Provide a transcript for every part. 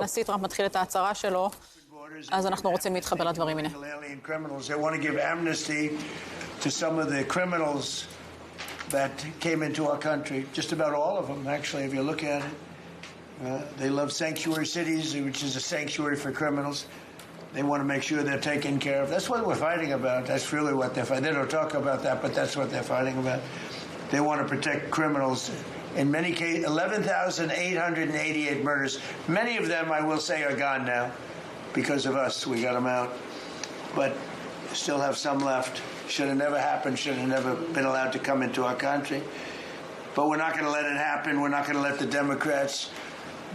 הנשיא טראמפ מתחיל את ההצהרה שלו, אז אנחנו רוצים להתחבר לדברים. הנה. To some of the criminals that came into our country, just about all of them, actually, if you look at it. They love sanctuary cities, which is a sanctuary for criminals. They want to make sure they're taken care of. That's what we're fighting about. That's really what they're fighting. They don't talk about that, but that's what they're fighting about. They want to protect criminals. In many cases, 11,888 murders. Many of them, I will say, are gone now because of us. We got them out. But still have some left. Should have never happened, should have never been allowed to come into our country. But we're not going to let it happen. We're not going to let the Democrats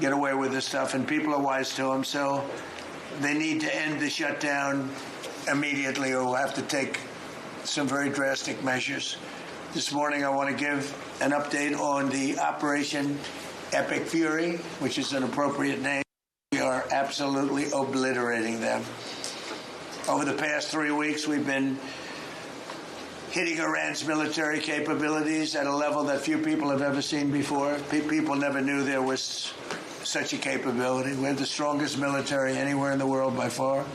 get away with this stuff, and people are wise to them, so they need to end the shutdown immediately, or we'll have to take some very drastic measures. This morning I want to give an update on the Operation Epic Fury, which is an appropriate name. We are absolutely obliterating them. Over the past 3 weeks, we've been hitting Iran's military capabilities at a level that few people have ever seen before. People never knew there was such a capability. We're the strongest military anywhere in the world by far.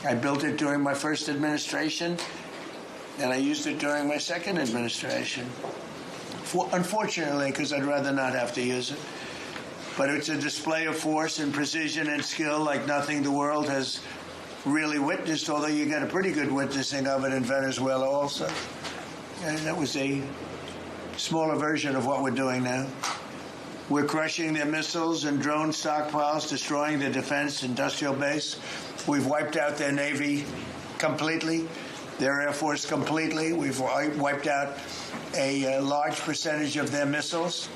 I built it during my first administration, and I used it during my second administration. Unfortunately, because I'd rather not have to use it. But it's a display of force and precision and skill like nothing the world has really witnessed, although you got a pretty good witnessing of it in Venezuela also. And that was a smaller version of what we're doing now. We're crushing their missiles and drone stockpiles, destroying their defense industrial base. We've wiped out their Navy completely, their Air Force completely. We've wiped out a large percentage of their missiles.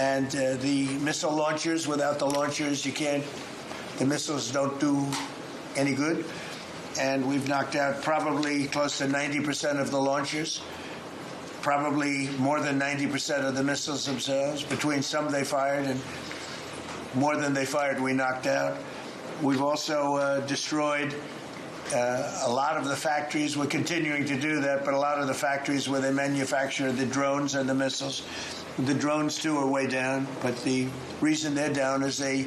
And the missile launchers, without the launchers, the missiles don't do any good, and we've knocked out probably close to 90% of the launchers, probably more than 90% of the missiles themselves. Between some they fired and more than they fired we knocked out. We've also destroyed a lot of the factories. We're continuing to do that, but a lot of the factories where they manufacture the drones and the missiles. The drones too are way down, but the reason they're down is they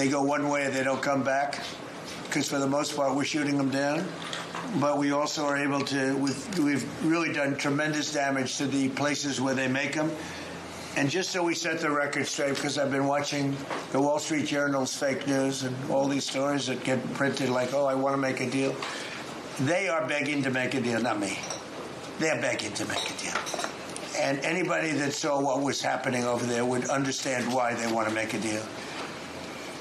go one way and they don't come back. Because for the most part we're shooting them down, but we also are able to, we've really done tremendous damage to the places where they make them. And just so we set the record straight, because I've been watching the Wall Street Journal's fake news and all these stories that get printed like, oh, I want to make a deal. They are begging to make a deal, not me. They're begging to make a deal. And anybody that saw what was happening over there would understand why they want to make a deal.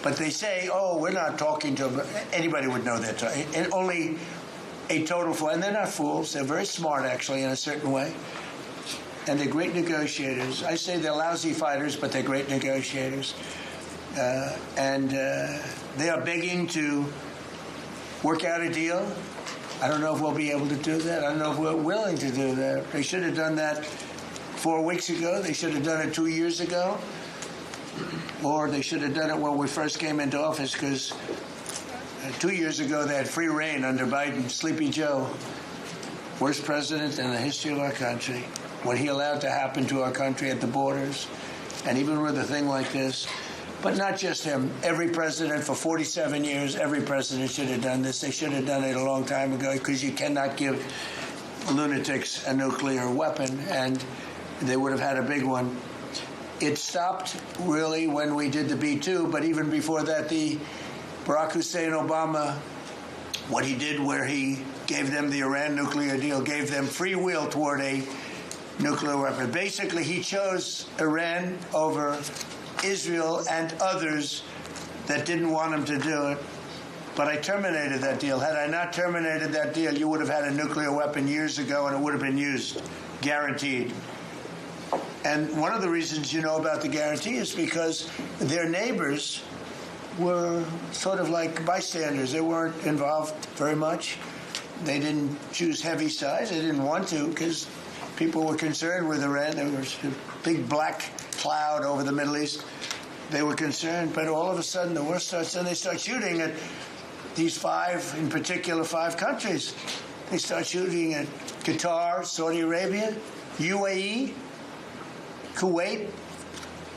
But they say, oh, we're not talking to them. Anybody would know that. And only a total fool. And they're not fools. They're very smart, actually, in a certain way. And they're great negotiators. I say they're lousy fighters, but they're great negotiators. They are begging to work out a deal. I don't know if we'll be able to do that. I don't know if we're willing to do that. They should have done that 4 weeks ago. They should have done it 2 years ago. Or they should have done it when we first came into office, because 2 years ago they had free reign under Biden. Sleepy Joe, worst president in the history of our country. What he allowed to happen to our country at the borders, and even with a thing like this. But not just him. Every president for 47 years, every president should have done this. They should have done it a long time ago, because you cannot give lunatics a nuclear weapon, and they would have had a big one. It stopped really when we did the B-2, but even before that, the Barack Hussein Obama, what he did where he gave them the Iran nuclear deal, gave them free will toward a nuclear weapon. Basically, he chose Iran over Israel and others that didn't want him to do it. But I terminated that deal. Had I not terminated that deal, you would have had a nuclear weapon years ago, and it would have been used, guaranteed. And one of the reasons you know about the guarantee is because their neighbors were sort of like bystanders. They weren't involved very much. They didn't choose heavy sides. They didn't want to, because people were concerned with Iran. There was a big black cloud over the Middle East. They were concerned, but all of a sudden the war starts, and they start shooting at these in particular five countries. They start shooting at Qatar, Saudi Arabia, UAE, Kuwait,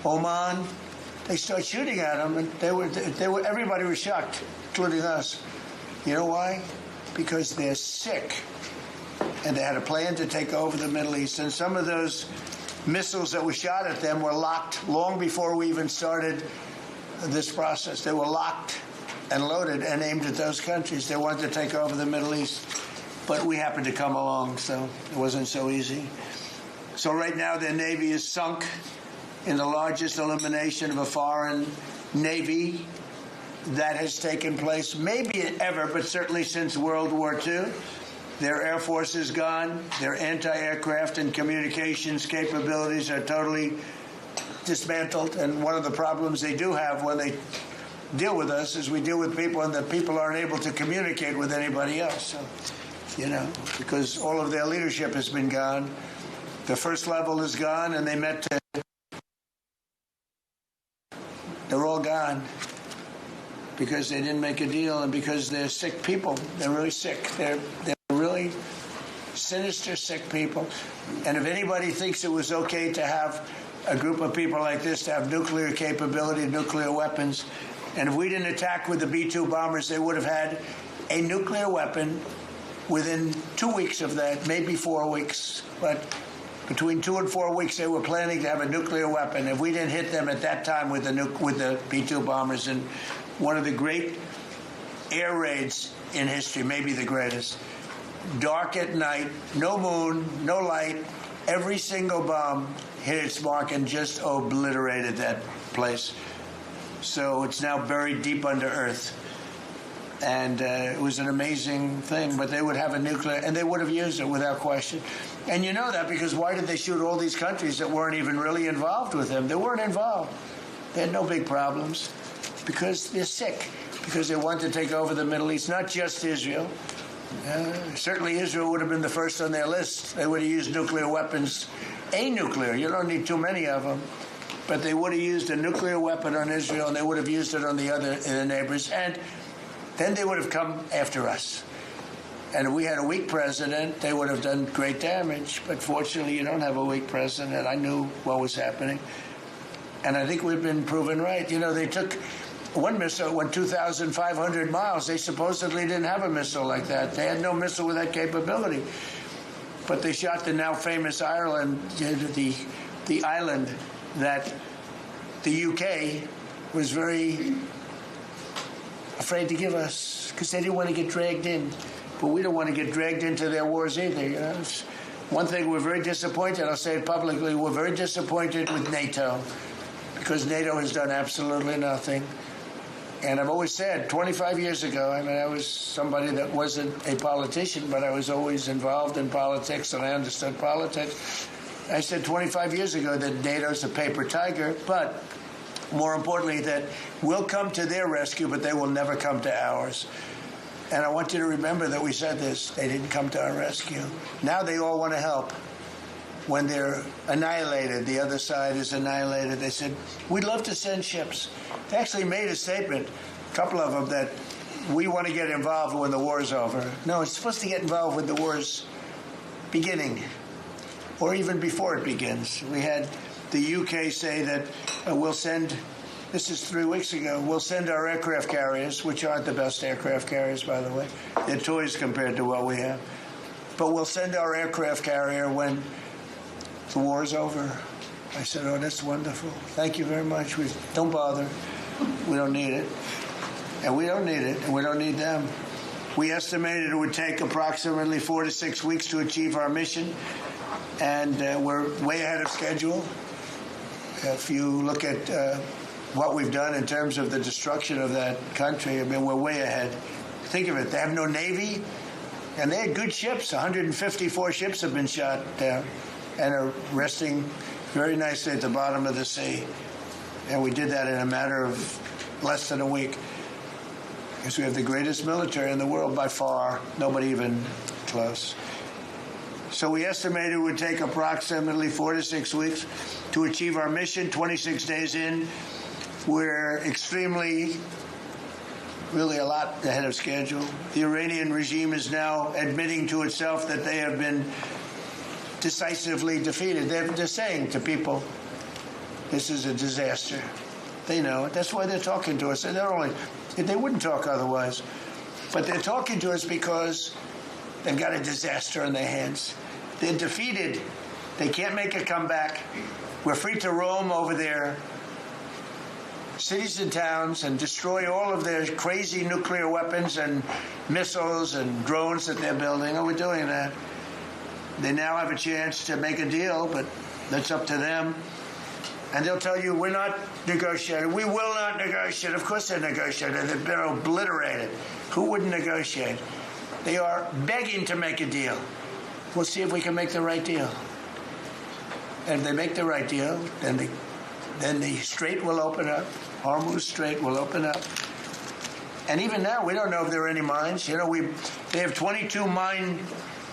Oman, they start shooting at them, and everybody was shocked, including us. You know why? Because they're sick, and they had a plan to take over the Middle East, and some of those missiles that were shot at them were locked long before we even started this process. They were locked and loaded and aimed at those countries. They wanted to take over the Middle East, but we happened to come along, so it wasn't so easy. So right now their navy is sunk in the largest elimination of a foreign navy that has taken place, maybe ever, but certainly since World War II. Their air force is gone. Their anti-aircraft and communications capabilities are totally dismantled. And one of the problems they do have when they deal with us is we deal with people and the people aren't able to communicate with anybody else. So, because all of their leadership has been gone. The first level is gone, and they met to... They're all gone because they didn't make a deal and because they're sick people. They're really sick. They're really sinister, sick people. And if anybody thinks it was okay to have a group of people like this to have nuclear capability, nuclear weapons, and if we didn't attack with the B-2 bombers, they would have had a nuclear weapon within 2 weeks of that, maybe 4 weeks. But between 2 and 4 weeks, they were planning to have a nuclear weapon. If we didn't hit them at that time with the B-2 bombers, and one of the great air raids in history, maybe the greatest, dark at night, no moon, no light, every single bomb hit its mark and just obliterated that place. So it's now buried deep under earth. And it was an amazing thing, but they would have a nuclear, and they would have used it without question. And you know that because why did they shoot all these countries that weren't even really involved with them? They weren't involved. They had no big problems because they're sick, because they want to take over the Middle East, not just Israel. Certainly Israel would have been the first on their list. They would have used nuclear weapons, a nuclear. You don't need too many of them. But they would have used a nuclear weapon on Israel, and they would have used it on the neighbors. And then they would have come after us. And if we had a weak president, they would have done great damage. But fortunately, you don't have a weak president. I knew what was happening. And I think we've been proven right. You know, they took one missile, went 2,500 miles. They supposedly didn't have a missile like that. They had no missile with that capability. But they shot the now famous Ireland, the island that the UK was very afraid to give us because they didn't want to get dragged in. But we don't want to get dragged into their wars either. You know? One thing, we're very disappointed, I'll say it publicly, we're very disappointed with NATO because NATO has done absolutely nothing. And I've always said, 25 years ago, I mean, I was somebody that wasn't a politician, but I was always involved in politics and I understood politics. I said 25 years ago that NATO's a paper tiger, but more importantly, that we'll come to their rescue, but they will never come to ours. And I want you to remember that we said this. They didn't come to our rescue. Now they all want to help. When they're annihilated, the other side is annihilated, they said, we'd love to send ships. They actually made a statement, a couple of them, that we want to get involved when the war's over. No, it's supposed to get involved when the war's beginning, or even before it begins. We had the UK say that we'll send, this is 3 weeks ago, we'll send our aircraft carriers, which aren't the best aircraft carriers, by the way. They're toys compared to what we have. But we'll send our aircraft carrier when the war's over. I said, oh, that's wonderful. Thank you very much. Don't bother. We don't need it. And we don't need it, and we don't need them. We estimated it would take approximately 4 to 6 weeks to achieve our mission, and we're way ahead of schedule. If you look at what we've done in terms of the destruction of that country, I mean, we're way ahead. Think of it. They have no navy, and they had good ships. 154 ships have been shot down and are resting very nicely at the bottom of the sea. And we did that in a matter of less than a week. Because we have the greatest military in the world by far, nobody even close. So we estimated it would take approximately 4 to 6 weeks to achieve our mission. 26 days in, we're really a lot ahead of schedule. The Iranian regime is now admitting to itself that they have been decisively defeated. They're saying to people, this is a disaster. They know it. That's why they're talking to us. They wouldn't talk otherwise. But they're talking to us because they've got a disaster in their hands. They're defeated. They can't make a comeback. We're free to roam over their cities and towns and destroy all of their crazy nuclear weapons and missiles and drones that they're building. Oh, we're doing that. They now have a chance to make a deal, but that's up to them. And they'll tell you, we're not negotiating. We will not negotiate. Of course they're negotiating. They've been obliterated. Who wouldn't negotiate? They are begging to make a deal. We'll see if we can make the right deal. And if they make the right deal, then the strait will open up. Hormuz Strait will open up. And even now, we don't know if there are any mines. You know, they have 22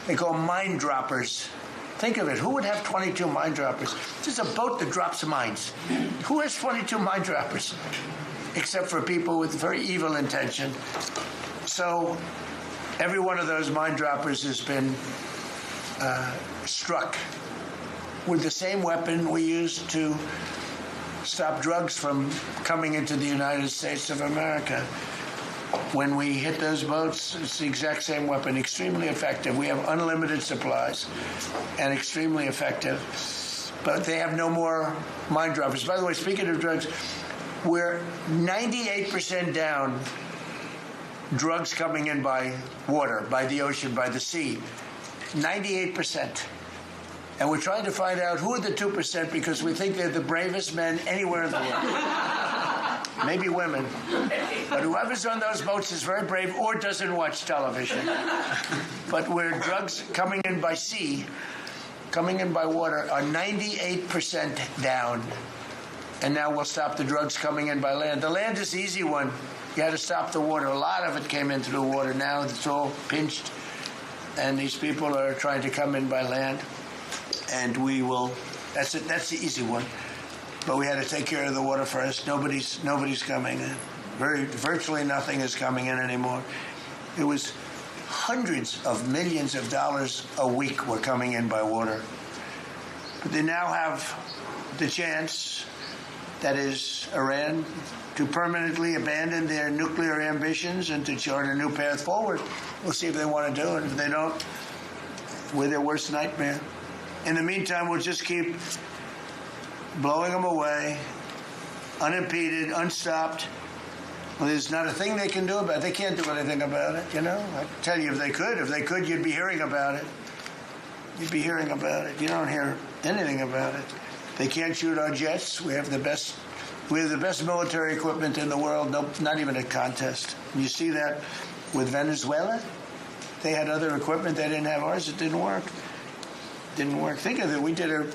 they call mine droppers. Think of it. Who would have 22 mine droppers? This is a boat that drops mines. Who has 22 mine droppers? Except for people with very evil intention. So every one of those mine droppers has been struck with the same weapon we used to stop drugs from coming into the United States of America. When we hit those boats, it's the exact same weapon, extremely effective. We have unlimited supplies and extremely effective. But they have no more mine droppers. By the way, speaking of drugs, we're 98% down drugs coming in by water, by the ocean, by the sea. 98%. And we're trying to find out who are the 2% because we think they're the bravest men anywhere in the world. Maybe women. But whoever's on those boats is very brave or doesn't watch television. But where drugs coming in by sea, coming in by water, are 98% down. And now we'll stop the drugs coming in by land. The land is the easy one. You had to stop the water. A lot of it came into the water. Now it's all pinched. And these people are trying to come in by land. And we will, that's it, that's the easy one. But we had to take care of the water first. Nobody's coming in. Virtually nothing is coming in anymore. It was hundreds of millions of dollars a week were coming in by water. But they now have the chance, that is Iran, to permanently abandon their nuclear ambitions and to chart a new path forward. We'll see if they want to do it. If they don't, we're their worst nightmare. In the meantime, we'll just keep blowing them away, unimpeded, unstopped. Well, there's not a thing they can do about it. They can't do anything about it, you know. I tell you, if they could, you'd be hearing about it. You'd be hearing about it. You don't hear anything about it. They can't shoot our jets. We have the best military equipment in the world. No, not even a contest. And you see that with Venezuela. They had other equipment. They didn't have ours. It didn't work. Didn't work. Think of it. We did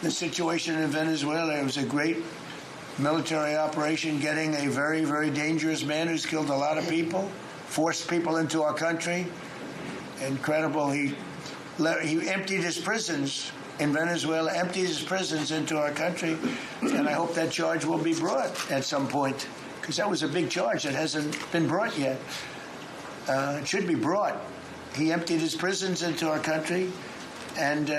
the situation in Venezuela. It was a great military operation, getting a very, very dangerous man who's killed a lot of people, forced people into our country. Incredible. He emptied his prisons in Venezuela, emptied his prisons into our country, and I hope that charge will be brought at some point, because that was a big charge that hasn't been brought yet. It should be brought. He emptied his prisons into our country and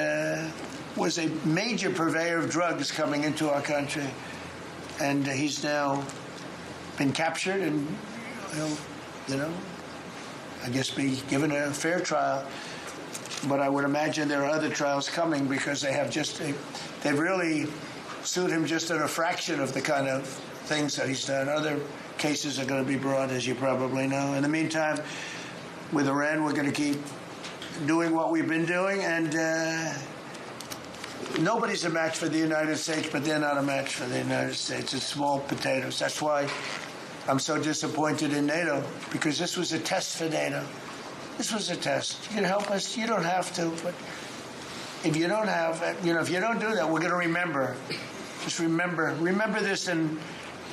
was a major purveyor of drugs coming into our country. And he's now been captured and, I guess be given a fair trial. But I would imagine there are other trials coming because they've really sued him just in a fraction of the kind of things that he's done. Other cases are going to be brought, as you probably know. In the meantime, with Iran, we're going to keep doing what we've been doing, and nobody's a match for the United States, but they're not a match for the United States. It's small potatoes. That's why I'm so disappointed in NATO, because this was a test for NATO. This was a test. You can help us. You don't have to, but if you don't have, if you don't do that, we're going to remember. Just remember this in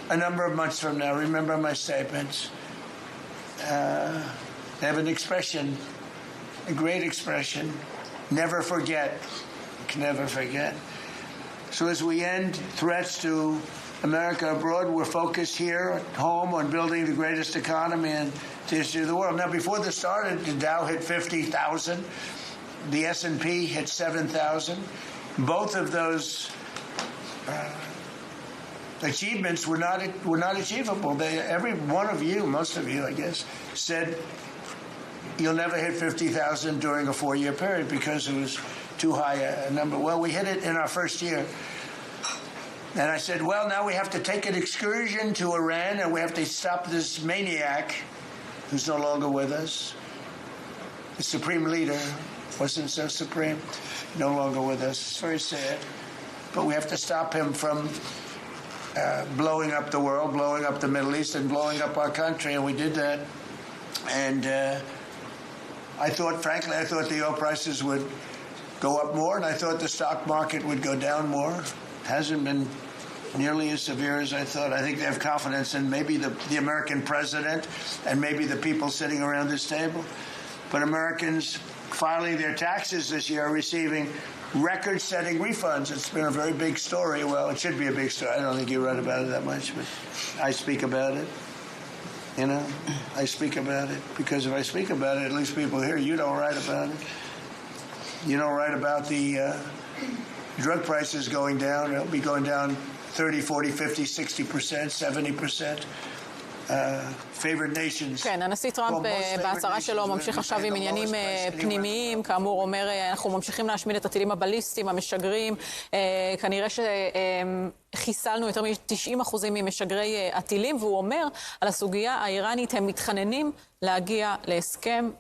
a number of months from now. Remember my statements. They have an expression, a great expression, never forget. You can never forget. So as we end threats to America abroad, we're focused here at home on building the greatest economy in the history of the world. Now, before this started, the Dow hit 50,000. The S&P hit 7,000. Both of those achievements were not achievable. Every one of you, most of you, I guess, said you'll never hit 50,000 during a 4-year period because it was too high a number. Well, we hit it in our first year. And I said, well, now we have to take an excursion to Iran and we have to stop this maniac who's no longer with us. The supreme leader wasn't so supreme, no longer with us. It's very sad. But we have to stop him from blowing up the world, blowing up the Middle East, and blowing up our country, and we did that. And frankly, I thought the oil prices would go up more, and I thought the stock market would go down more. It hasn't been nearly as severe as I thought. I think they have confidence in maybe the American president and maybe the people sitting around this table. But Americans filing their taxes this year are receiving record-setting refunds. It's been a very big story. Well, it should be a big story. I don't think you read about it that much, but I speak about it. You know, I speak about it because if I speak about it, at least people here, you don't write about it. You don't write about the drug prices going down. It'll be going down 30, 40, 50, 60%, 70%. Favorite nations. כן, הנשיא טראמפ בהצהרה שלו ממשיך עכשיו עם עניינים פנימיים, כאמור אומר, אנחנו ממשיכים להשמיד את הטילים הבליסטיים, המשגרים, כנראה שחיסלנו יותר מ-90% ממשגרי הטילים, והוא אומר על הסוגיה האיראנית, הם מתחננים להגיע להסכם